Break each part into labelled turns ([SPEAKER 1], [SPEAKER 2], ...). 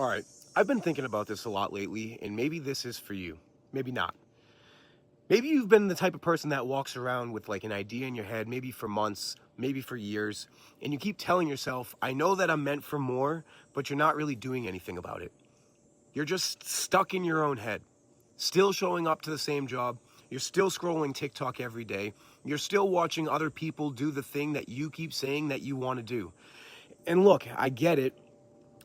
[SPEAKER 1] All right, I've been thinking about this a lot lately, and maybe this is for you. Maybe not. Maybe you've been the type of person that walks around with like an idea in your head, maybe for months, maybe for years, and you keep telling yourself, I know that I'm meant for more, but you're not really doing anything about it. You're just stuck in your own head, still showing up to the same job. You're still scrolling TikTok every day. You're still watching other people do the thing that you keep saying that you want to do. And look, I get it.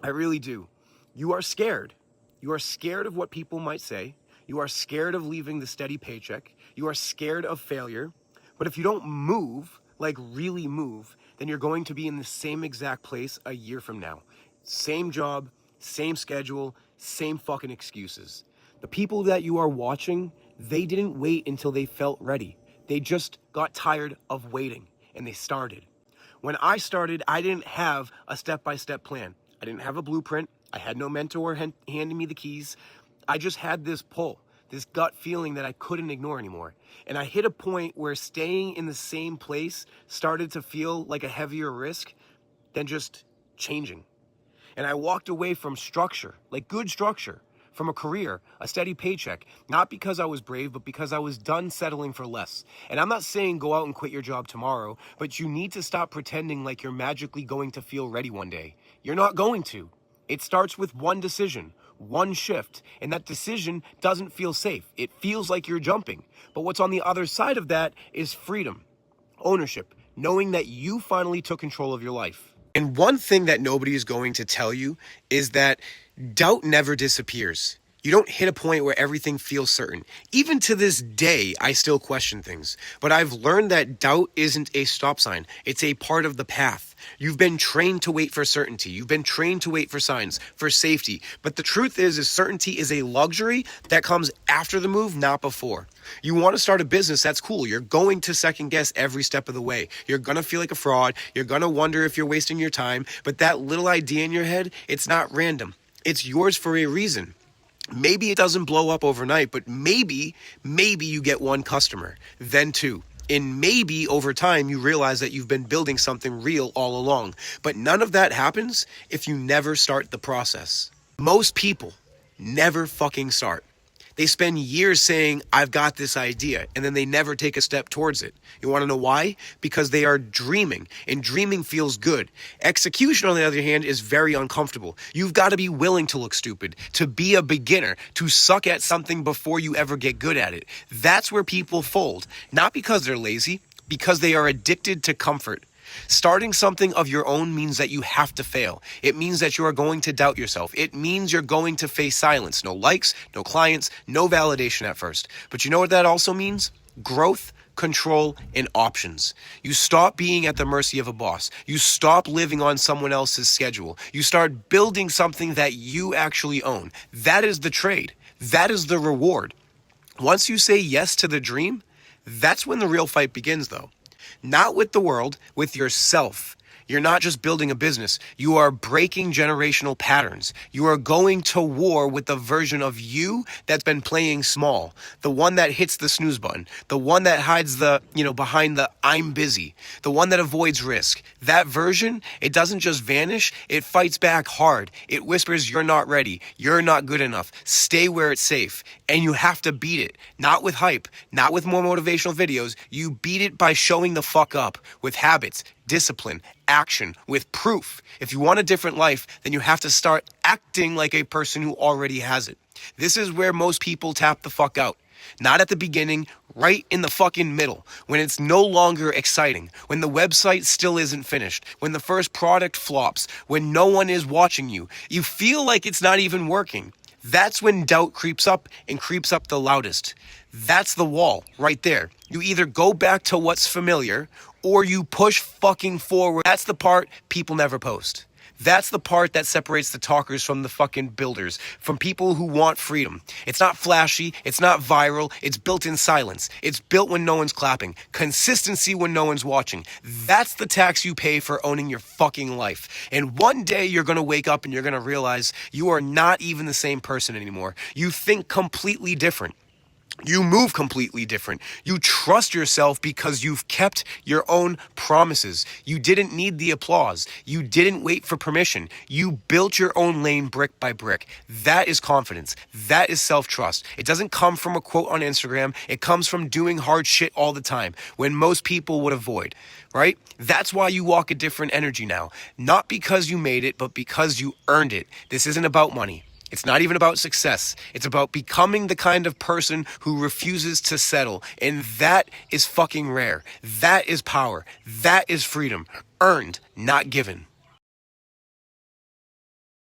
[SPEAKER 1] I really do. You are scared. You are scared of what people might say. You are scared of leaving the steady paycheck. You are scared of failure. But if you don't move, like really move, then you're going to be in the same exact place a year from now. Same job, same schedule, same fucking excuses. The people that you are watching, they didn't wait until they felt ready. They just got tired of waiting and they started. When I started, I didn't have a step-by-step plan. I didn't have a blueprint. I had no mentor handing me the keys. I just had this pull, this gut feeling that I couldn't ignore anymore. And I hit a point where staying in the same place started to feel like a heavier risk than just changing. And I walked away from structure, like good structure, from a career, a steady paycheck, not because I was brave, but because I was done settling for less. And I'm not saying go out and quit your job tomorrow, but you need to stop pretending like you're magically going to feel ready one day. You're not going to. It starts with one decision, one shift, and that decision doesn't feel safe. It feels like you're jumping. But what's on the other side of that is freedom, ownership, knowing that you finally took control of your life. And one thing that nobody is going to tell you is that doubt never disappears. You don't hit a point where everything feels certain. Even to this day, I still question things. But I've learned that doubt isn't a stop sign. It's a part of the path. You've been trained to wait for certainty. You've been trained to wait for signs, for safety. But the truth is certainty is a luxury that comes after the move, not before. You want to start a business, that's cool. You're going to second guess every step of the way. You're going to feel like a fraud. You're going to wonder if you're wasting your time. But that little idea in your head, it's not random. It's yours for a reason. Maybe it doesn't blow up overnight, but maybe you get one customer, then two. And maybe over time you realize that you've been building something real all along. But none of that happens if you never start the process. Most people never fucking start. They spend years saying, I've got this idea, and then they never take a step towards it. You want to know why? Because they are dreaming, and dreaming feels good. Execution, on the other hand, is very uncomfortable. You've got to be willing to look stupid, to be a beginner, to suck at something before you ever get good at it. That's where people fold, not because they're lazy, because they are addicted to comfort. Starting something of your own means that you have to fail. It means that you are going to doubt yourself. It means you're going to face silence. No likes, no clients, no validation at first. But you know what that also means? Growth, control, and options. You stop being at the mercy of a boss. You stop living on someone else's schedule. You start building something that you actually own. That is the trade. That is the reward. Once you say yes to the dream, that's when the real fight begins, though. Not with the world, with yourself. You're not just building a business. You are breaking generational patterns. You are going to war with the version of you that's been playing small. The one that hits the snooze button. The one that hides behind the I'm busy. The one that avoids risk. That version, it doesn't just vanish. It fights back hard. It whispers, you're not ready. You're not good enough. Stay where it's safe. And you have to beat it. Not with hype. Not with more motivational videos. You beat it by showing the fuck up with habits, discipline, action, with proof. If you want a different life, then you have to start acting like a person who already has it. This is where most people tap the fuck out. Not at the beginning, right in the fucking middle, when it's no longer exciting, when the website still isn't finished, when the first product flops, when no one is watching you. You feel like it's not even working. That's when doubt creeps up and creeps up the loudest. That's the wall right there. You either go back to what's familiar or you push fucking forward. That's the part people never post. That's the part that separates the talkers from the fucking builders, from people who want freedom. It's not flashy, it's not viral, it's built in silence. It's built when no one's clapping. Consistency when no one's watching. That's the tax you pay for owning your fucking life. And one day you're gonna wake up and you're gonna realize you are not even the same person anymore. You think completely different. You move completely different. You trust yourself because you've kept your own promises. You didn't need the applause. You didn't wait for permission. You built your own lane brick by brick. That is confidence. That is self-trust. It doesn't come from a quote on Instagram. It comes from doing hard shit all the time when most people would avoid, right? That's why you walk a different energy now. Not because you made it, but because you earned it. This isn't about money. It's not even about success. It's about becoming the kind of person who refuses to settle. And that is fucking rare. That is power. That is freedom. Earned, not given.